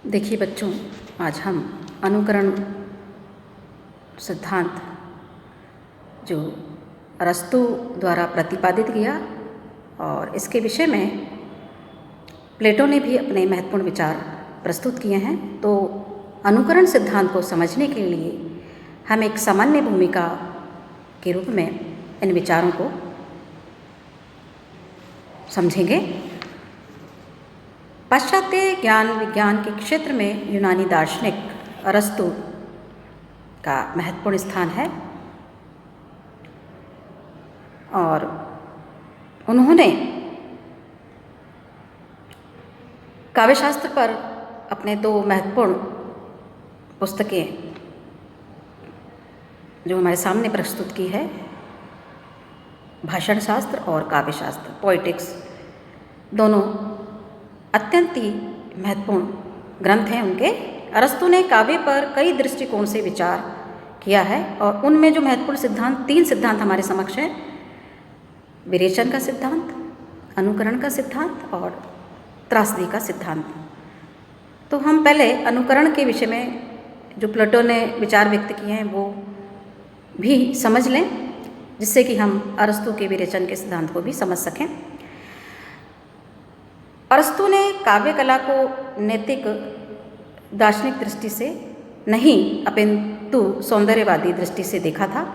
देखिए बच्चों, आज हम अनुकरण सिद्धांत जो अरस्तु द्वारा प्रतिपादित किया और इसके विषय में प्लेटो ने भी अपने महत्वपूर्ण विचार प्रस्तुत किए हैं। तो अनुकरण सिद्धांत को समझने के लिए हम एक सामान्य भूमिका के रूप में इन विचारों को समझेंगे। पाश्चात्य ज्ञान विज्ञान के क्षेत्र में यूनानी दार्शनिक अरस्तु का महत्वपूर्ण स्थान है और उन्होंने काव्यशास्त्र पर अपने दो महत्वपूर्ण पुस्तकें जो हमारे सामने प्रस्तुत की है, भाषण शास्त्र और काव्यशास्त्र, पोइटिक्स, दोनों अत्यंत ही महत्वपूर्ण ग्रंथ हैं उनके। अरस्तु ने काव्य पर कई दृष्टिकोण से विचार किया है और उनमें जो महत्वपूर्ण सिद्धांत, तीन सिद्धांत हमारे समक्ष हैं: विरेचन का सिद्धांत, अनुकरण का सिद्धांत और त्रासदी का सिद्धांत। तो हम पहले अनुकरण के विषय में जो प्लेटो ने विचार व्यक्त किए हैं वो भी समझ लें, जिससे कि हम अरस्तु के विरेचन के सिद्धांत को भी समझ सकें। अरस्तु ने काव्य कला को नैतिक दार्शनिक दृष्टि से नहीं अपितु सौंदर्यवादी दृष्टि से देखा था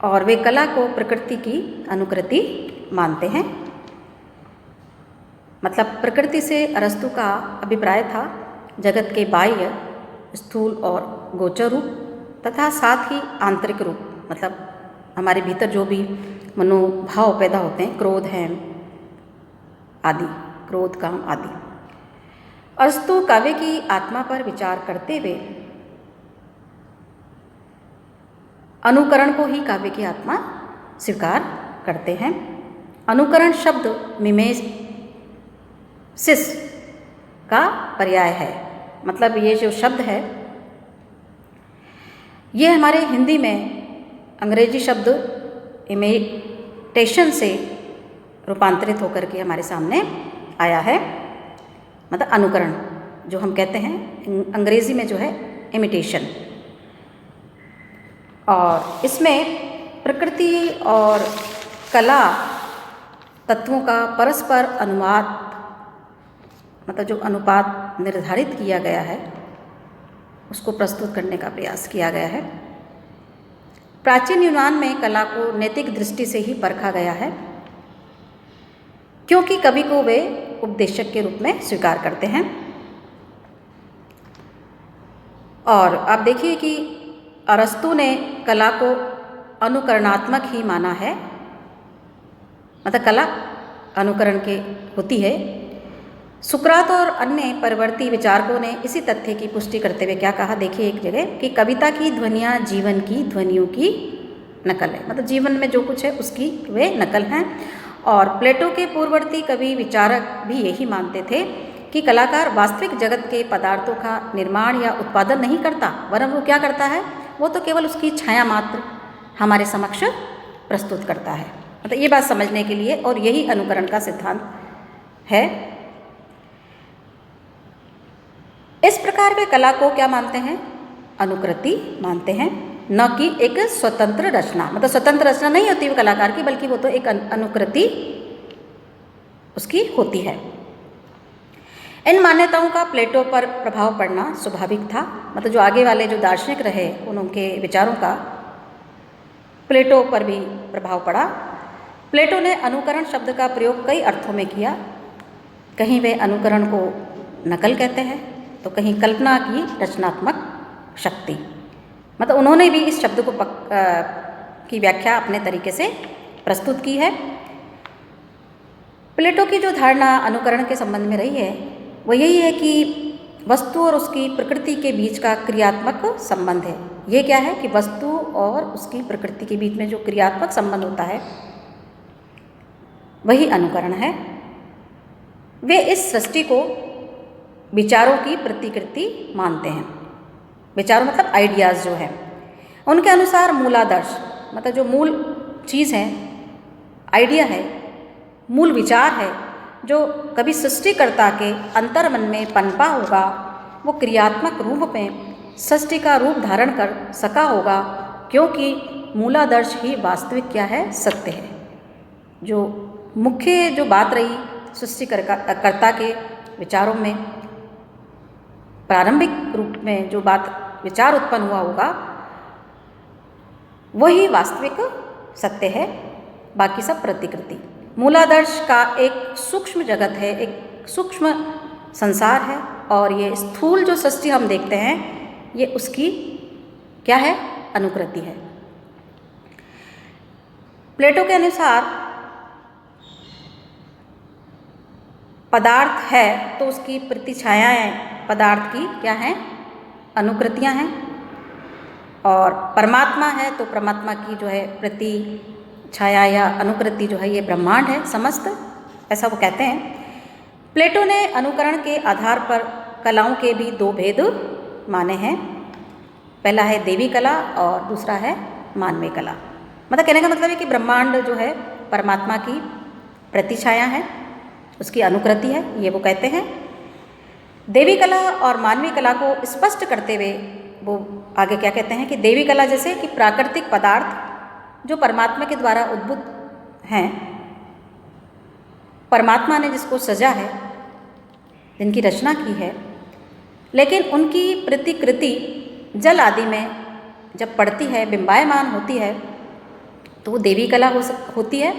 और वे कला को प्रकृति की अनुकृति मानते हैं। मतलब प्रकृति से अरस्तु का अभिप्राय था जगत के बाह्य, स्थूल और गोचर रूप तथा साथ ही आंतरिक रूप, मतलब हमारे भीतर जो भी मनोभाव पैदा होते हैं, क्रोध है आदि, क्रोध, काम आदि। अरस्तु काव्य की आत्मा पर विचार करते हुए अनुकरण को ही काव्य की आत्मा स्वीकार करते हैं। अनुकरण शब्द मिमेसिस का पर्याय है। मतलब ये जो शब्द है ये हमारे हिंदी में अंग्रेजी शब्द इमिटेशन से रूपांतरित होकर के हमारे सामने आया है। मतलब अनुकरण जो हम कहते हैं अंग्रेजी में जो है इमिटेशन, और इसमें प्रकृति और कला तत्वों का परस्पर अनुवाद, मतलब जो अनुपात निर्धारित किया गया है उसको प्रस्तुत करने का प्रयास किया गया है। प्राचीन यूनान में कला को नैतिक दृष्टि से ही परखा गया है, क्योंकि कवि को वे उपदेशक के रूप में स्वीकार करते हैं। और आप देखिए कि अरस्तु ने कला को अनुकरणात्मक ही माना है, मतलब कला अनुकरण के होती है। सुकरात और अन्य परवर्ती विचारकों ने इसी तथ्य की पुष्टि करते हुए क्या कहा, देखिए एक जगह कि कविता की ध्वनियाँ जीवन की ध्वनियों की नकल है। मतलब जीवन में जो कुछ है उसकी वे नकल हैं। और प्लेटो के पूर्ववर्ती कवि विचारक भी यही मानते थे कि कलाकार वास्तविक जगत के पदार्थों का निर्माण या उत्पादन नहीं करता, वरन वो क्या करता है, वो तो केवल उसकी छाया मात्र हमारे समक्ष प्रस्तुत करता है। मतलब ये बात समझने के लिए, और यही अनुकरण का सिद्धांत है। इस प्रकार वे कला को क्या मानते हैं, अनुकृति मानते हैं, न कि एक स्वतंत्र रचना। मतलब स्वतंत्र रचना नहीं होती वो कलाकार की, बल्कि वो तो एक अनुकृति उसकी होती है। इन मान्यताओं का प्लेटो पर प्रभाव पड़ना स्वाभाविक था। मतलब जो आगे वाले जो दार्शनिक रहे उनके विचारों का प्लेटो पर भी प्रभाव पड़ा। प्लेटो ने अनुकरण शब्द का प्रयोग कई अर्थों में किया। कहीं वे अनुकरण को नकल कहते हैं तो कहीं कल्पना की रचनात्मक शक्ति। मतलब उन्होंने भी इस शब्द को की व्याख्या अपने तरीके से प्रस्तुत की है। प्लेटो की जो धारणा अनुकरण के संबंध में रही है वो यही है कि वस्तु और उसकी प्रकृति के बीच का क्रियात्मक संबंध है। ये क्या है कि वस्तु और उसकी प्रकृति के बीच में जो क्रियात्मक संबंध होता है वही अनुकरण है। वे इस सृष्टि को विचारों की प्रतिकृति मानते हैं। विचारों मतलब आइडियाज़ जो है, उनके अनुसार मूलादर्श, मतलब जो मूल चीज़ है, आइडिया है, मूल विचार है, जो कभी सृष्टिकर्ता के अंतर्मन में पनपा होगा वो क्रियात्मक रूप में सृष्टि का रूप धारण कर सका होगा, क्योंकि मूलादर्श ही वास्तविक क्या है, सत्य है। जो मुख्य जो बात रही सृष्टिकर्ता के विचारों में, प्रारंभिक रूप में जो बात विचार उत्पन्न हुआ होगा वही वास्तविक सत्य है, बाकी सब प्रतिकृति। मूलादर्श का एक सूक्ष्म जगत है, एक सूक्ष्म संसार है, और ये स्थूल जो सृष्टि हम देखते हैं ये उसकी क्या है, अनुकृति है। प्लेटो के अनुसार पदार्थ है तो उसकी प्रतिछायाएं पदार्थ की क्या हैं, अनुकृतियां हैं, और परमात्मा है तो परमात्मा की जो है प्रति छाया या अनुकृति जो है ये ब्रह्मांड है समस्त, ऐसा वो कहते हैं। प्लेटो ने अनुकरण के आधार पर कलाओं के भी दो भेद माने हैं। पहला है देवी कला और दूसरा है मानवीय कला। मतलब कहने का मतलब है कि ब्रह्मांड जो है परमात्मा की प्रतिछाया है, उसकी अनुकृति है, ये वो कहते हैं। देवी कला और मानवीय कला को स्पष्ट करते हुए वो आगे क्या कहते हैं कि देवी कला जैसे कि प्राकृतिक पदार्थ जो परमात्मा के द्वारा उद्भूत हैं, परमात्मा ने जिसको सजा है, जिनकी रचना की है, लेकिन उनकी प्रतिकृति जल आदि में जब पड़ती है, बिंबायमान होती है, तो वो देवी कला होती है।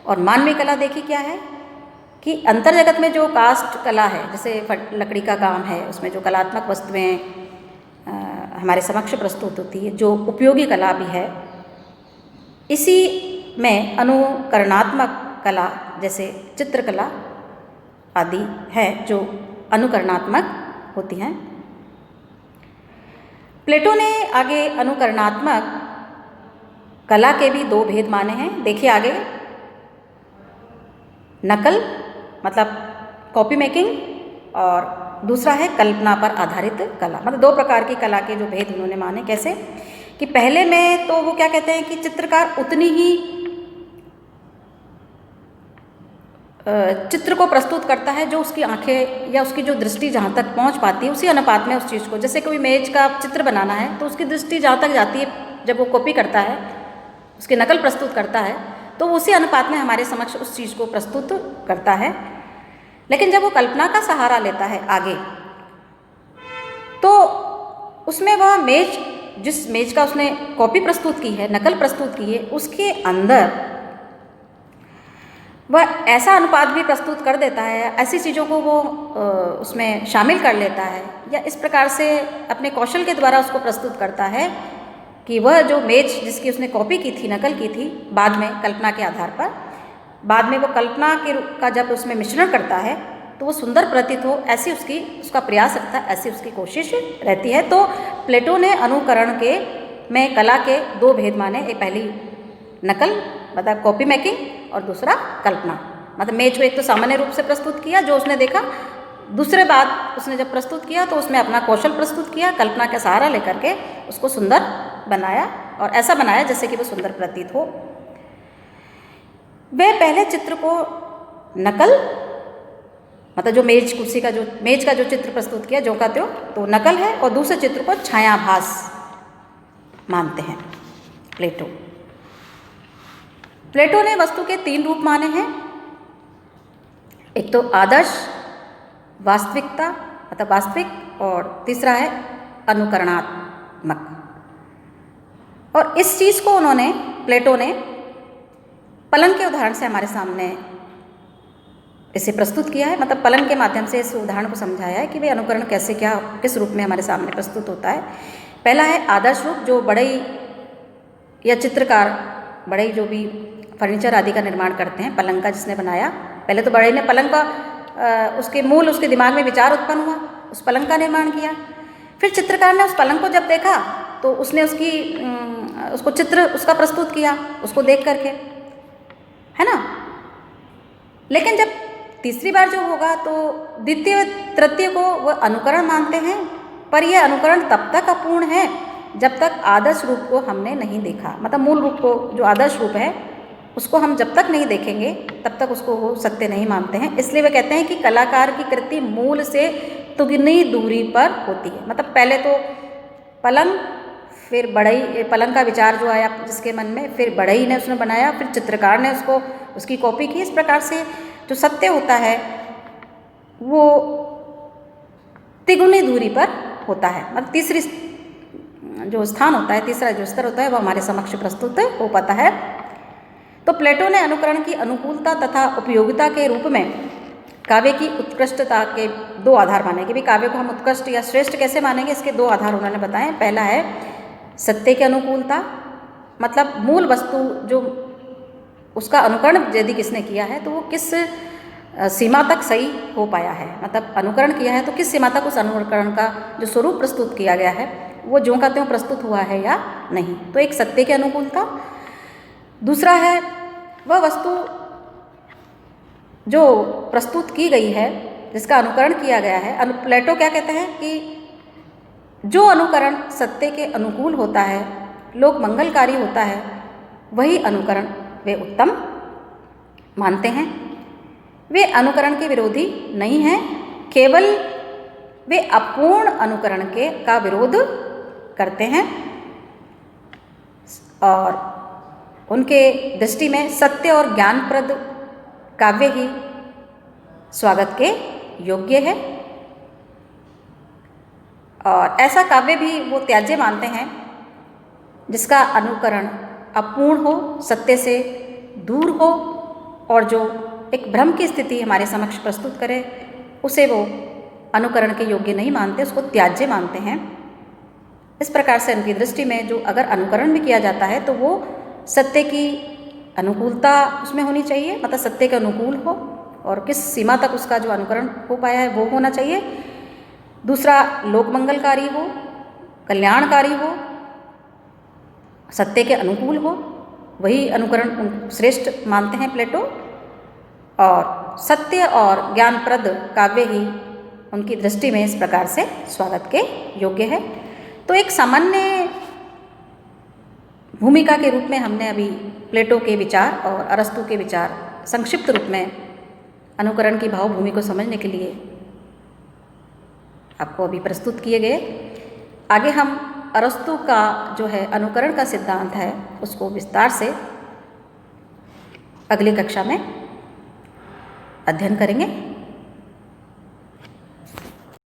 और मानवीय कला देखिए क्या है कि अंतर जगत में जो कास्ट कला है, जैसे लकड़ी का काम है, उसमें जो कलात्मक वस्तुएं हमारे समक्ष प्रस्तुत होती है, जो उपयोगी कला भी है, इसी में अनुकरणात्मक कला जैसे चित्रकला आदि है जो अनुकरणात्मक होती हैं। प्लेटो ने आगे अनुकरणात्मक कला के भी दो भेद माने हैं। देखिए आगे, नकल मतलब कॉपी मेकिंग, और दूसरा है कल्पना पर आधारित कला। मतलब दो प्रकार की कला के जो भेद उन्होंने माने। कैसे कि पहले में तो वो क्या कहते हैं कि चित्रकार उतनी ही चित्र को प्रस्तुत करता है जो उसकी आंखें या उसकी जो दृष्टि जहाँ तक पहुँच पाती है उसी अनुपात में उस चीज़ को, जैसे कोई मेज का चित्र बनाना है तो उसकी दृष्टि जहाँ तक जाती है, जब वो कॉपी करता है, उसकी नकल प्रस्तुत करता है, तो उसी अनुपात में हमारे समक्ष उस चीज़ को प्रस्तुत करता है। लेकिन जब वो कल्पना का सहारा लेता है आगे, तो उसमें वह मेज, जिस मेज का उसने कॉपी प्रस्तुत की है, नकल प्रस्तुत की है, उसके अंदर वह ऐसा अनुपात भी प्रस्तुत कर देता है, ऐसी चीज़ों को वो उसमें शामिल कर लेता है, या इस प्रकार से अपने कौशल के द्वारा उसको प्रस्तुत करता है कि वह जो मेज जिसकी उसने कॉपी की थी, नकल की थी, बाद में कल्पना के आधार पर, बाद में वो कल्पना का जब उसमें मिश्रण करता है तो वो सुंदर प्रतीत हो, ऐसी उसका प्रयास रहता है, ऐसी उसकी कोशिश रहती है। तो प्लेटो ने अनुकरण के में कला के दो भेद माने। एक पहली नकल मतलब कॉपी मेकिंग, और दूसरा कल्पना। मतलब मेज को एक तो सामान्य रूप से प्रस्तुत किया जो उसने देखा, दूसरे बात उसने जब प्रस्तुत किया तो उसमें अपना कौशल प्रस्तुत किया, कल्पना का सहारा लेकर के उसको सुंदर बनाया, और ऐसा बनाया जैसे कि वो सुंदर प्रतीत हो। वे पहले चित्र को नकल मतलब जो मेज कुर्सी का जो मेज का जो चित्र प्रस्तुत किया जो का त्यों, तो नकल है, और दूसरे चित्र को छायाभास मानते हैं प्लेटो ने वस्तु के तीन रूप माने हैं। एक तो आदर्श, वास्तविकता मतलब वास्तविक, और तीसरा है अनुकरणात्मक। और इस चीज़ को प्लेटो ने पलंग के उदाहरण से हमारे सामने इसे प्रस्तुत किया है। मतलब पलंग के माध्यम से इस उदाहरण को समझाया है कि वे अनुकरण कैसे किस रूप में हमारे सामने प्रस्तुत होता है। पहला है आदर्श रूप, जो बढ़ई या चित्रकार बढ़ई जो भी फर्नीचर आदि का निर्माण करते हैं, पलंग का जिसने बनाया, पहले तो बढ़ई ने पलंग का उसके दिमाग में विचार उत्पन्न हुआ, उस पलंग का निर्माण किया। फिर चित्रकार ने उस पलंग को जब देखा तो उसने उसको चित्र उसका प्रस्तुत किया, उसको देख करके, है ना। लेकिन जब तीसरी बार जो होगा तो द्वितीय तृतीय को वह अनुकरण मानते हैं, पर यह अनुकरण तब तक अपूर्ण है जब तक आदर्श रूप को हमने नहीं देखा। मतलब मूल रूप को, जो आदर्श रूप है उसको हम जब तक नहीं देखेंगे तब तक उसको वो सत्य नहीं मानते हैं। इसलिए वे कहते हैं कि कलाकार की कृति मूल से दुगनी दूरी पर होती है। मतलब पहले तो पलंग, फिर बढ़ई, पलंग का विचार जो आया जिसके मन में, फिर बढ़ई ने उसने बनाया, फिर चित्रकार ने उसको उसकी कॉपी की। इस प्रकार से जो सत्य होता है वो तिगुनी दूरी पर होता है। मतलब तीसरी जो स्थान होता है, तीसरा जो स्तर होता है वो हमारे समक्ष प्रस्तुत हो पाता है। तो प्लेटो ने अनुकरण की अनुकूलता तथा उपयोगिता के रूप में काव्य की उत्कृष्टता के दो आधार माने कि भाई काव्य को हम उत्कृष्ट या श्रेष्ठ कैसे मानेंगे, इसके दो आधार उन्होंने बताए। पहला है सत्य की अनुकूलता, मतलब मूल वस्तु जो उसका अनुकरण यदि किसने किया है तो वो किस सीमा तक सही हो पाया है, मतलब अनुकरण किया है तो किस सीमा तक उस अनुकरण का जो स्वरूप प्रस्तुत किया गया है वो ज्यों का त्यों प्रस्तुत हुआ है या नहीं। तो एक सत्य की अनुकूलता। दूसरा है वह वस्तु जो प्रस्तुत की गई है, जिसका अनुकरण किया गया है। प्लेटो क्या कहते हैं कि जो अनुकरण सत्य के अनुकूल होता है, लोक मंगलकारी होता है, वही अनुकरण वे उत्तम मानते हैं। वे अनुकरण के विरोधी नहीं हैं, केवल वे अपूर्ण अनुकरण का विरोध करते हैं और उनके दृष्टि में सत्य और ज्ञानप्रद काव्य ही स्वागत के योग्य है। और ऐसा काव्य भी वो त्याज्य मानते हैं जिसका अनुकरण अपूर्ण हो, सत्य से दूर हो और जो एक भ्रम की स्थिति हमारे समक्ष प्रस्तुत करे, उसे वो अनुकरण के योग्य नहीं मानते, उसको त्याज्य मानते हैं। इस प्रकार से उनकी दृष्टि में जो अगर अनुकरण भी किया जाता है तो वो सत्य की अनुकूलता उसमें होनी चाहिए, मतलब सत्य के अनुकूल हो और किस सीमा तक उसका जो अनुकरण हो पाया है वो होना चाहिए। दूसरा लोक मंगलकारी हो, कल्याणकारी हो, सत्य के अनुकूल हो, वही अनुकरण श्रेष्ठ मानते हैं प्लेटो। और सत्य और ज्ञानप्रद काव्य ही उनकी दृष्टि में इस प्रकार से स्वागत के योग्य है। तो एक सामान्य भूमिका के रूप में हमने अभी प्लेटो के विचार और अरस्तु के विचार संक्षिप्त रूप में अनुकरण की भावभूमि को समझने के लिए आपको अभी प्रस्तुत किए गए। आगे हम अरस्तु का जो है अनुकरण का सिद्धांत है उसको विस्तार से अगली कक्षा में अध्ययन करेंगे।